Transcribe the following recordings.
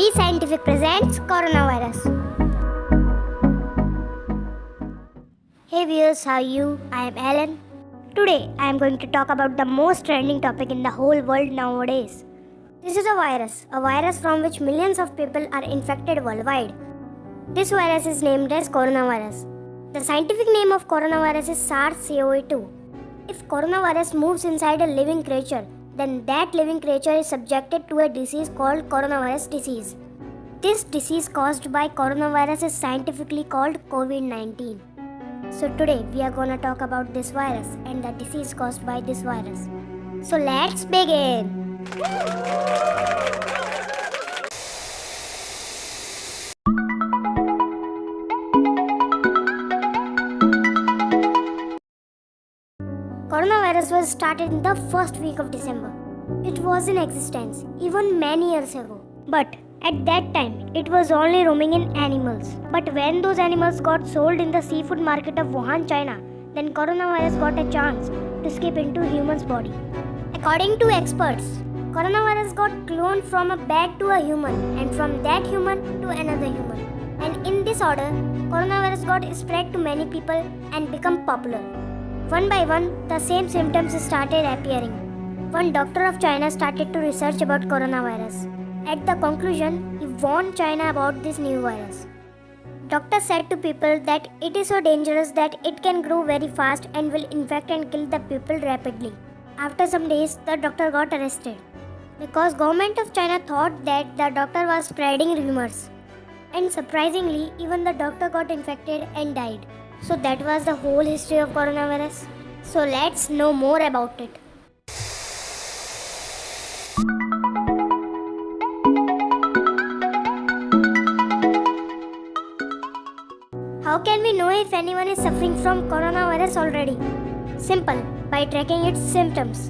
Be Scientific presents Coronavirus. Hey viewers, how are you? I am Alan. Today I am going to talk about the most trending topic in the whole world nowadays. This is a virus from which millions of people are infected worldwide. This virus is named as coronavirus. The scientific name of coronavirus is SARS-CoV-2. If coronavirus moves inside a living creature, then that living creature is subjected to a disease called coronavirus disease. This disease caused by coronavirus is scientifically called COVID-19. So today we are gonna talk about this virus and the disease caused by this virus. So let's begin. Coronavirus was started in the first week of December. It was in existence even many years ago. But at that time, it was only roaming in animals. But when those animals got sold in the seafood market of Wuhan, China, then coronavirus got a chance to escape into human's body. According to experts, coronavirus got cloned from a bat to a human and from that human to another human. And in this order, coronavirus got spread to many people and become popular. One by one, the same symptoms started appearing. One doctor of China started to research about coronavirus. At the conclusion, he warned China about this new virus. Doctor said to people that it is so dangerous that it can grow very fast and will infect and kill the people rapidly. After some days, the doctor got arrested because government of China thought that the doctor was spreading rumors. And surprisingly, even the doctor got infected and died. So that was the whole history of coronavirus. So let's know more about it. How can we know if anyone is suffering from coronavirus already? Simple, by tracking its symptoms.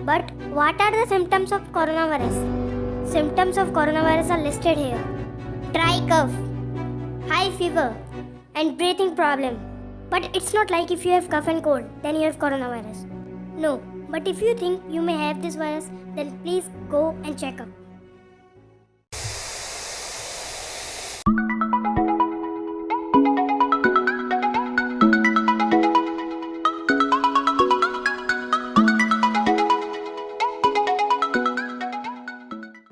But what are the symptoms of coronavirus? Symptoms of coronavirus are listed here. Dry cough, high fever, and breathing problem. But it's not like if you have cough and cold, then you have coronavirus. No, but if you think you may have this virus, then please go and check up.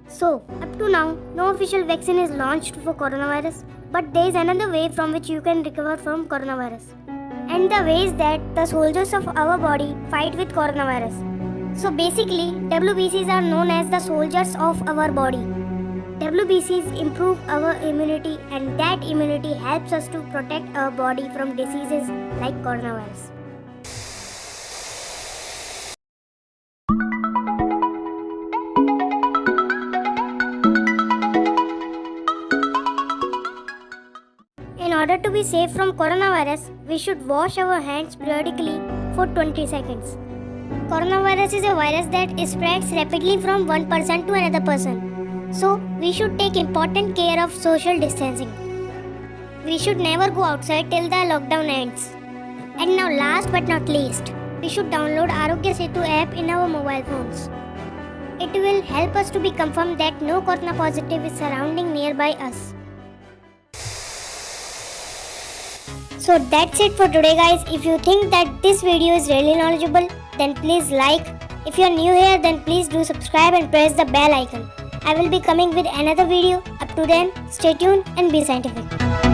So, up to now, no official vaccine is launched for coronavirus, but there is another way from which you can recover from coronavirus. And the way is that the soldiers of our body fight with coronavirus. So basically, WBCs are known as the soldiers of our body. WBCs improve our immunity and that immunity helps us to protect our body from diseases like coronavirus. In order to be safe from coronavirus, we should wash our hands periodically for 20 seconds. Coronavirus is a virus that spreads rapidly from one person to another person. So, we should take important care of social distancing. We should never go outside till the lockdown ends. And now last but not least, we should download Arogya Setu app in our mobile phones. It will help us to be confirmed that no corona positive is surrounding nearby us. So that's it for today guys. If you think that this video is really knowledgeable, then please like. If you are new here, then please do subscribe and press the bell icon. I will be coming with another video. Up to then, stay tuned and be scientific.